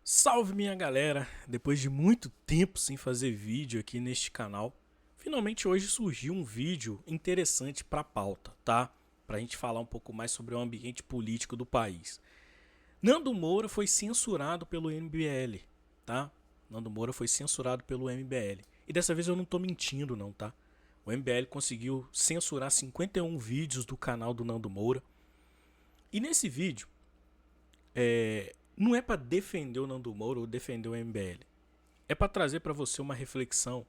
Salve minha galera! Depois de muito tempo sem fazer vídeo aqui neste canal, finalmente hoje surgiu um vídeo interessante para a pauta, tá? Pra gente falar um pouco mais sobre o ambiente político do país. Nando Moura foi censurado pelo MBL, tá? Nando Moura foi censurado pelo MBL. E dessa vez eu não tô mentindo não, tá? O MBL conseguiu censurar 51 vídeos do canal do Nando Moura. E nesse vídeo, não é para defender o Nando Moura ou defender o MBL. É para trazer para você uma reflexão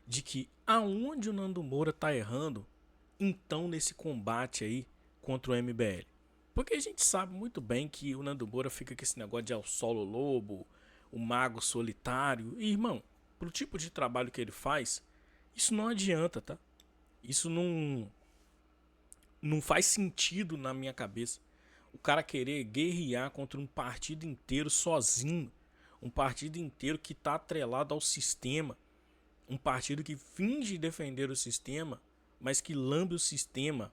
de que aonde o Nando Moura tá errando, então nesse combate aí contra o MBL. Porque a gente sabe muito bem que o Nando Moura fica com esse negócio de El Solo Lobo, o mago solitário. E, irmão, pro tipo de trabalho que ele faz, isso não adianta, tá? Isso não faz sentido na minha cabeça. O cara querer guerrear contra um partido inteiro sozinho. Um partido inteiro que tá atrelado ao sistema. Um partido que finge defender o sistema, mas que lambe o sistema,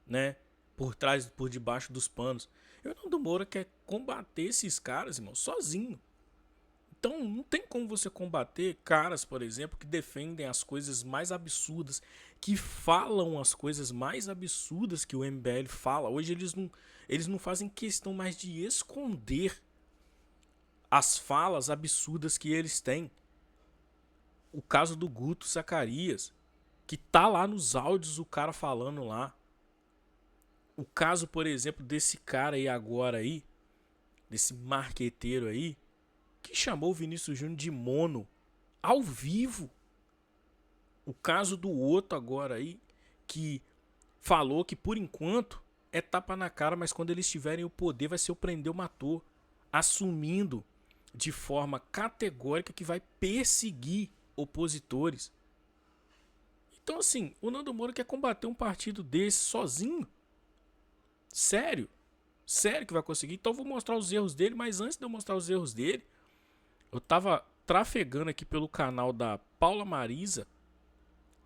né? Por trás, por debaixo dos panos. E o Nando Moura quer combater esses caras, irmão, sozinho. Então não tem como você combater caras, por exemplo, que defendem as coisas mais absurdas, que falam as coisas mais absurdas que o MBL fala. Hoje eles não fazem questão mais de esconder as falas absurdas que eles têm. O caso do Guto Zacarias, que tá lá nos áudios o cara falando lá. O caso, por exemplo, desse cara aí agora aí, desse marqueteiro aí, que chamou o Vinícius Júnior de mono ao vivo. O caso do outro agora aí, que falou que por enquanto é tapa na cara, mas quando eles tiverem o poder vai ser o prender o matou, assumindo de forma categórica que vai perseguir opositores. Então assim, o Nando Moura quer combater um partido desse sozinho? Sério? Sério que vai conseguir? Então eu vou mostrar os erros dele, mas antes de eu mostrar os erros dele, eu tava trafegando aqui pelo canal da Paula Marisa,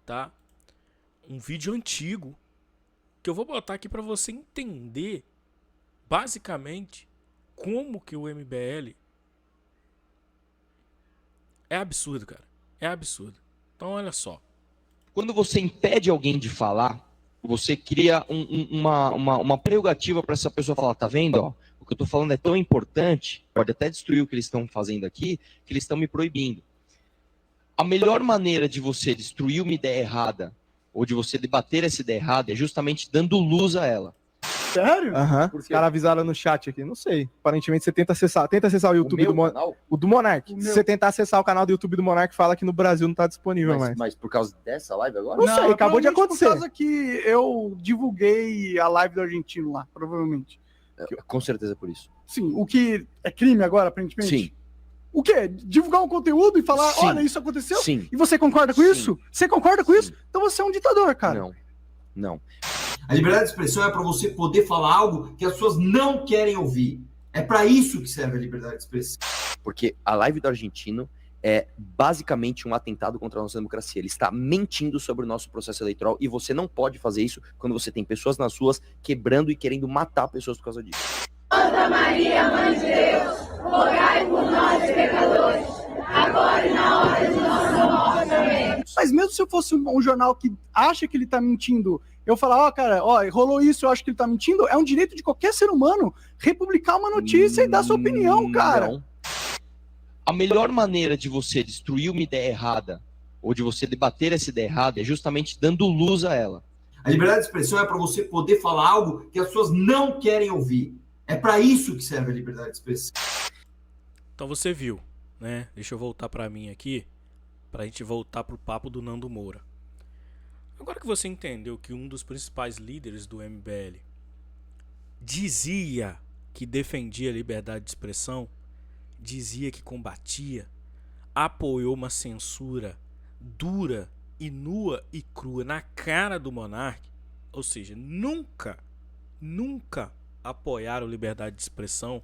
tá? Um vídeo antigo que eu vou botar aqui pra você entender basicamente como que o MBL é absurdo, cara. É absurdo. Então olha só. Quando você impede alguém de falar, você cria uma prerrogativa para essa pessoa falar, tá vendo? Ó, o que eu estou falando é tão importante, pode até destruir o que eles estão fazendo aqui, que eles estão me proibindo. A melhor maneira de você destruir uma ideia errada, ou de você debater essa ideia errada, é justamente dando luz a ela. Sério? Aham. Os caras avisaram no chat aqui, não sei. Aparentemente você tenta acessar o YouTube do Monark. O Se meu. você tentar acessar o canal do YouTube do Monark, fala que no Brasil não tá disponível mais. Mas por causa dessa live agora? Não sei, acabou de provavelmente acontecer. Por causa que eu divulguei a live do argentino lá, provavelmente. Com certeza por isso. Sim, o que é crime agora, aparentemente? Sim. O quê? Divulgar um conteúdo e falar, Sim. olha, isso aconteceu? Sim. E você concorda com Sim. isso? Você concorda com Sim. isso? Então você é um ditador, cara. Não. Não. A liberdade de expressão é para você poder falar algo que as pessoas não querem ouvir. É para isso que serve a liberdade de expressão. Porque a live do argentino é basicamente um atentado contra a nossa democracia. Ele está mentindo sobre o nosso processo eleitoral e você não pode fazer isso quando você tem pessoas nas ruas quebrando e querendo matar pessoas por causa disso. Santa Maria, Mãe de Deus, rogai por nós, pecadores, agora e na hora de nossa morte. Amém. Mas mesmo se eu fosse um jornal que acha que ele tá mentindo, eu falar, ó, cara, ó, rolou isso, eu acho que ele tá mentindo, é um direito de qualquer ser humano republicar uma notícia e dar sua opinião, cara. Não. A melhor maneira de você destruir uma ideia errada, ou de você debater essa ideia errada, é justamente dando luz a ela. A liberdade de expressão é para você poder falar algo que as pessoas não querem ouvir. É para isso que serve a liberdade de expressão. Então você viu, né? Deixa eu voltar pra mim aqui, pra gente voltar pro papo do Nando Moura. Agora que você entendeu que um dos principais líderes do MBL dizia que defendia a liberdade de expressão, dizia que combatia, apoiou uma censura dura e nua e crua na cara do Monark, ou seja, nunca apoiaram liberdade de expressão,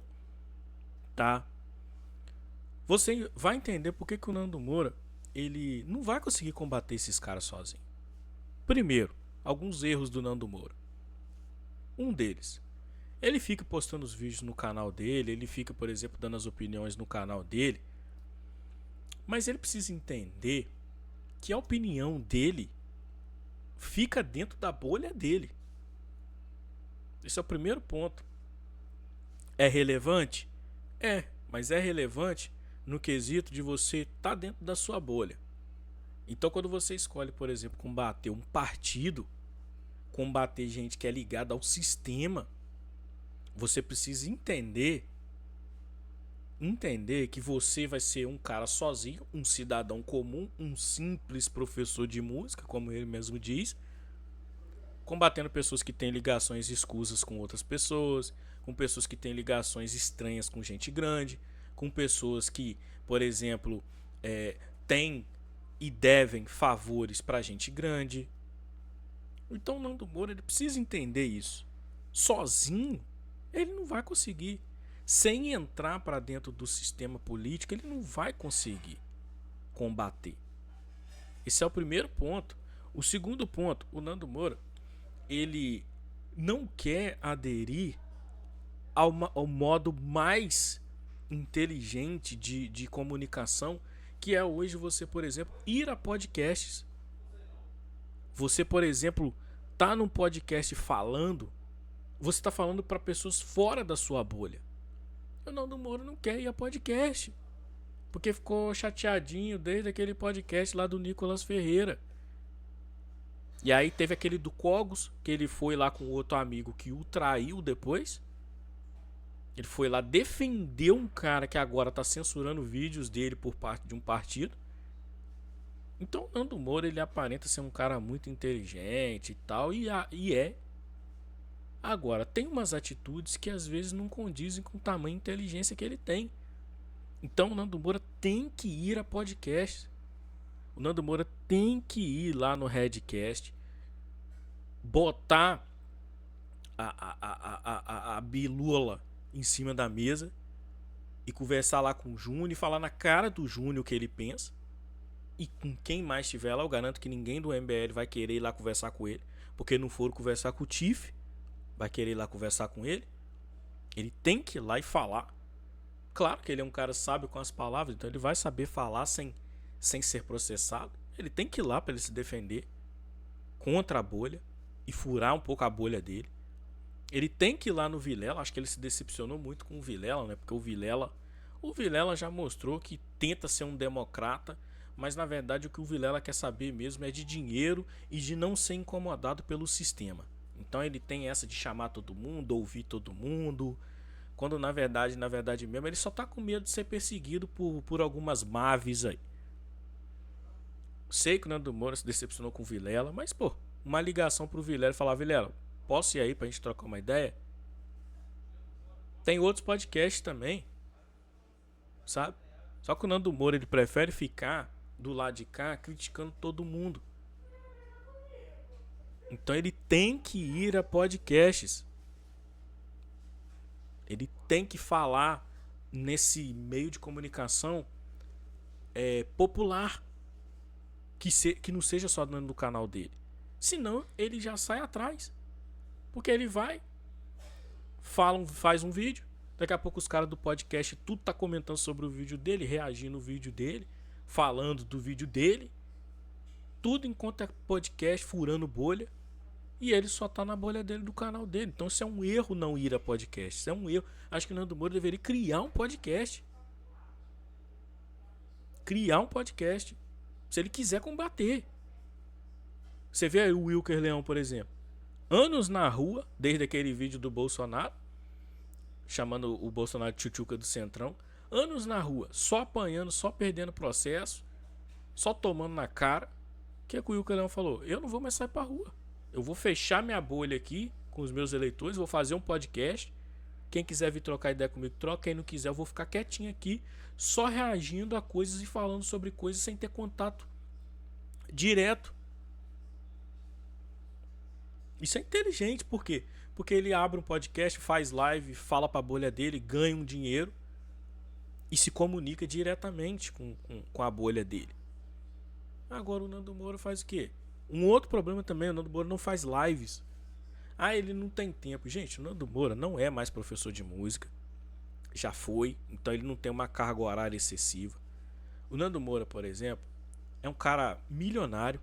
tá? Você vai entender por que o Nando Moura ele não vai conseguir combater esses caras sozinho. Primeiro, alguns erros do Nando Moura. Um deles, Ele fica postando os vídeos no canal dele, ele fica, por exemplo, dando as opiniões no canal dele. Mas ele precisa entender que a opinião dele fica dentro da bolha dele. Esse é o primeiro ponto. É relevante? É, mas é relevante no quesito de você estar dentro da sua bolha. Então, quando você escolhe, por exemplo, combater um partido, combater gente que é ligada ao sistema, você precisa entender que você vai ser um cara sozinho, um cidadão comum, um simples professor de música, como ele mesmo diz, combatendo pessoas que têm ligações escusas com outras pessoas, com pessoas que têm ligações estranhas com gente grande, com pessoas que, por exemplo, têm e devem favores para gente grande. Então o Nando Moura, ele precisa entender isso. Sozinho, ele não vai conseguir. Sem entrar para dentro do sistema político, ele não vai conseguir combater. Esse é o primeiro ponto. O segundo ponto, o Nando Moura, ele não quer aderir ao modo mais inteligente de comunicação, que é hoje você, por exemplo, ir a podcasts. Você, por exemplo, tá num podcast falando, você está falando para pessoas fora da sua bolha. O Nando Moura não quer ir a podcast, porque ficou chateadinho desde aquele podcast lá do Nicolas Ferreira. E aí teve aquele do Cogos, que ele foi lá com outro amigo que o traiu depois. Ele foi lá defender um cara que agora tá censurando vídeos dele por parte de um partido. Então o Nando Moura, ele aparenta ser um cara muito inteligente e tal, e é. Agora, tem umas atitudes que às vezes não condizem com o tamanho de inteligência que ele tem. Então o Nando Moura tem que ir a podcast. O Nando Moura tem que ir lá no Redcast, botar a bilula em cima da mesa e conversar lá com o Júnior e falar na cara do Júnior o que ele pensa. E com quem mais estiver lá, eu garanto que ninguém do MBL vai querer ir lá conversar com ele, porque não foram conversar com o Tiff, vai querer ir lá conversar com ele. Ele tem que ir lá e falar. Claro que ele é um cara sábio com as palavras, então ele vai saber falar sem ser processado. Ele tem que ir lá para ele se defender contra a bolha e furar um pouco a bolha dele. Ele tem que ir lá no Vilela. Acho que ele se decepcionou muito com o Vilela, né? Porque o Vilela já mostrou que tenta ser um democrata, mas na verdade o que o Vilela quer saber mesmo é de dinheiro e de não ser incomodado pelo sistema. Então ele tem essa de chamar todo mundo, ouvir todo mundo, quando na verdade mesmo ele só tá com medo de ser perseguido por algumas maves aí. Sei que o Nando Moura se decepcionou com o Vilela, mas pô, uma ligação pro Vilela e falar: Vilela, posso ir aí pra gente trocar uma ideia? Tem outros podcasts também, sabe? Só que o Nando Moura, ele prefere ficar do lado de cá criticando todo mundo. Então ele tem que ir a podcasts. Ele tem que falar nesse meio de comunicação popular, que não seja só dentro do canal dele. Senão ele já sai atrás. Porque ele vai, faz um vídeo, daqui a pouco os caras do podcast tudo tá comentando sobre o vídeo dele, reagindo no vídeo dele, falando do vídeo dele, tudo enquanto é podcast, furando bolha, e ele só tá na bolha dele, do canal dele. Então isso é um erro, não ir a podcast. Isso é um erro. Acho que o Nando Moura deveria criar um podcast. Se ele quiser combater. Você vê aí o Wilker Leão, por exemplo. Anos na rua, desde aquele vídeo do Bolsonaro, chamando o Bolsonaro de tchutchuca do Centrão. Anos na rua, só apanhando, só perdendo processo, só tomando na cara. O que o Wilker Leão falou? Eu não vou mais sair pra rua. Eu vou fechar minha bolha aqui com os meus eleitores, vou fazer um podcast. Quem quiser vir trocar ideia comigo, troca. Quem não quiser, eu vou ficar quietinho aqui, só reagindo a coisas e falando sobre coisas sem ter contato direto. Isso é inteligente, por quê? Porque ele abre um podcast, faz live, fala pra bolha dele, ganha um dinheiro e se comunica diretamente com a bolha dele. Agora o Nando Moura faz o quê? Um outro problema também, o Nando Moura não faz lives. Ah, ele não tem tempo. Gente, o Nando Moura não é mais professor de música. Já foi, então ele não tem uma carga horária excessiva. O Nando Moura, por exemplo, é um cara milionário,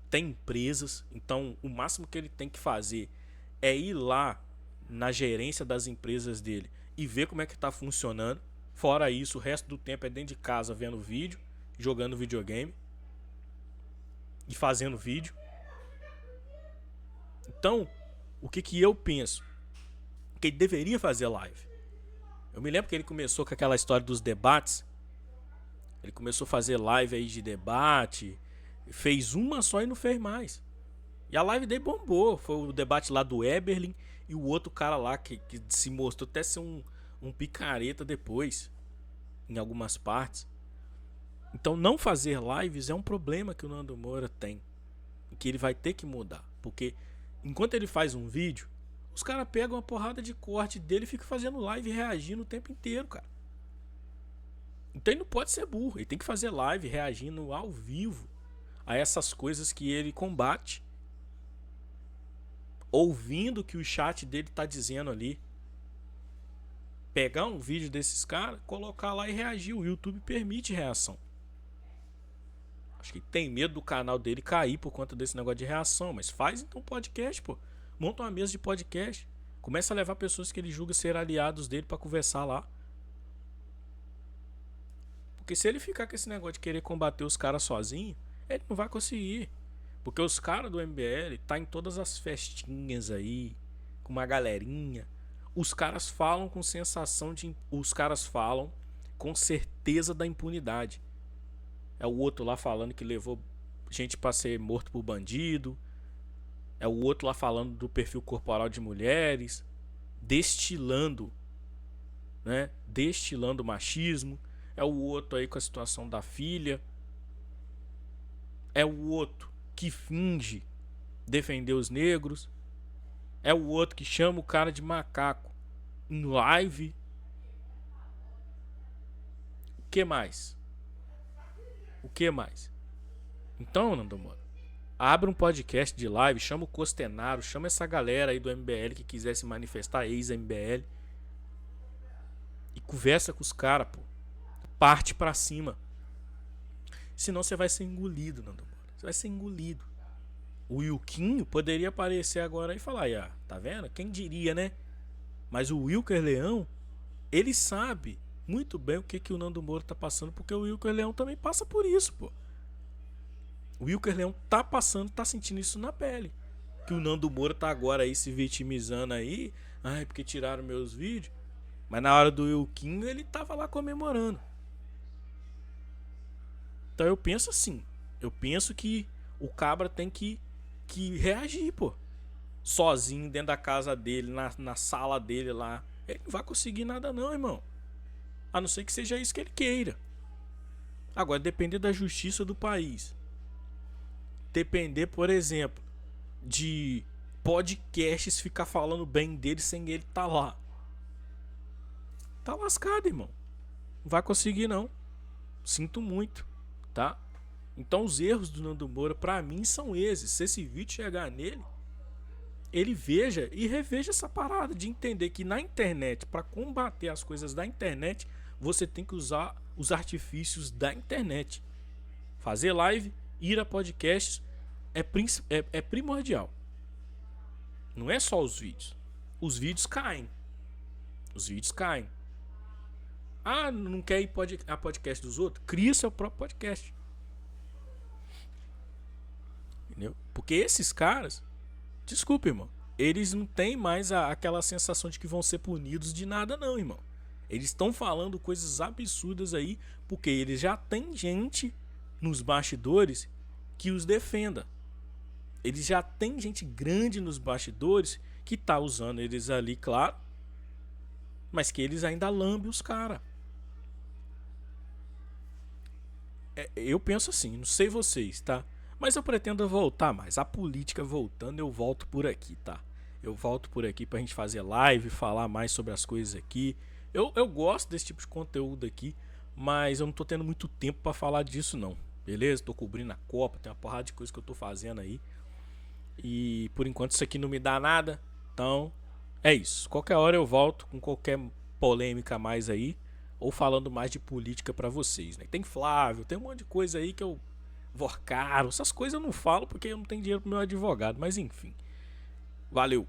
tem empresas, então o máximo que ele tem que fazer é ir lá na gerência das empresas dele e ver como é que tá funcionando. Fora isso, o resto do tempo é dentro de casa vendo vídeo, jogando videogame e fazendo vídeo. Então, o que eu penso? Que ele deveria fazer live. Eu me lembro que ele começou com aquela história dos debates. Ele começou a fazer live aí de debate. Fez uma só e não fez mais. E a live dele bombou. Foi o debate lá do Eberlin e o outro cara lá que se mostrou até ser um picareta depois. Em algumas partes. Então não fazer lives é um problema que o Nando Moura tem. E que ele vai ter que mudar. Porque enquanto ele faz um vídeo, os caras pegam uma porrada de corte dele e ficam fazendo live e reagindo o tempo inteiro, cara. Então ele não pode ser burro. Ele tem que fazer live reagindo ao vivo a essas coisas que ele combate. Ouvindo o que o chat dele tá dizendo ali. Pegar um vídeo desses caras, colocar lá e reagir. O YouTube permite reação. Acho que tem medo do canal dele cair por conta desse negócio de reação. Mas faz então podcast, pô. Monta uma mesa de podcast. Começa a levar pessoas que ele julga ser aliados dele pra conversar lá. Porque se ele ficar com esse negócio de querer combater os caras sozinho, ele não vai conseguir. Porque os caras do MBL tá em todas as festinhas aí, com uma galerinha. Os caras falam com sensação de... Os caras falam com certeza da impunidade. É o outro lá falando que levou gente pra ser morto por bandido. É o outro lá falando do perfil corporal de mulheres. Destilando, né? Destilando machismo. É o outro aí com a situação da filha. É o outro que finge defender os negros. É o outro que chama o cara de macaco em live. O que mais? O que mais? Então, Nando Moura, abre um podcast de live, chama o Costenaro, chama essa galera aí do MBL que quiser se manifestar, ex-MBL, e conversa com os caras, pô. Parte pra cima. Senão você vai ser engolido, Nando Moura. Você vai ser engolido. O Wilkinho poderia aparecer agora e falar, ah, tá vendo? Quem diria, né? Mas o Wilker Leão, ele sabe muito bem o que o Nando Moura tá passando, porque o Wilker Leão também passa por isso, pô. O Wilker Leão tá passando, tá sentindo isso na pele. Que o Nando Moura tá agora aí se vitimizando aí. Ai, porque tiraram meus vídeos. Mas na hora do Wilkinho, ele tava lá comemorando. Então eu penso assim. Eu penso que o cabra tem que reagir, pô. Sozinho dentro da casa dele, na sala dele lá. Ele não vai conseguir nada não, irmão. A não ser que seja isso que ele queira. Agora, depender da justiça do país. Depender, por exemplo, de podcasts ficar falando bem dele sem ele tá lá. Tá lascado, irmão. Não vai conseguir não. Sinto muito, tá? Então os erros do Nando Moura pra mim são esses. Se esse vídeo chegar nele, ele veja e reveja essa parada de entender que na internet, pra combater as coisas da internet, você tem que usar os artifícios da internet. Fazer live, ir a podcasts é primordial. Não é só os vídeos. Os vídeos caem. Os vídeos caem. Ah, não quer ir a podcast dos outros? Cria seu próprio podcast. Entendeu? Porque esses caras, desculpa, irmão, eles não têm mais aquela sensação de que vão ser punidos de nada não, irmão. Eles estão falando coisas absurdas aí, porque eles já têm gente nos bastidores que os defenda. Eles já têm gente grande nos bastidores que tá usando eles ali, claro, mas que eles ainda lambem os caras. Eu penso assim, não sei vocês, tá? Mas eu pretendo voltar mais. A política voltando, eu volto por aqui, tá? Eu volto por aqui pra gente fazer live, falar mais sobre as coisas aqui. Eu gosto desse tipo de conteúdo aqui, mas eu não tô tendo muito tempo pra falar disso não. Beleza? Tô cobrindo a Copa, tem uma porrada de coisa que eu tô fazendo aí. E por enquanto isso aqui não me dá nada. Então, é isso. Qualquer hora eu volto com qualquer polêmica a mais aí, ou falando mais de política pra vocês, né? Tem Flávio, tem um monte de coisa aí que eu vou caro, essas coisas eu não falo porque eu não tenho dinheiro pro meu advogado, mas enfim. Valeu.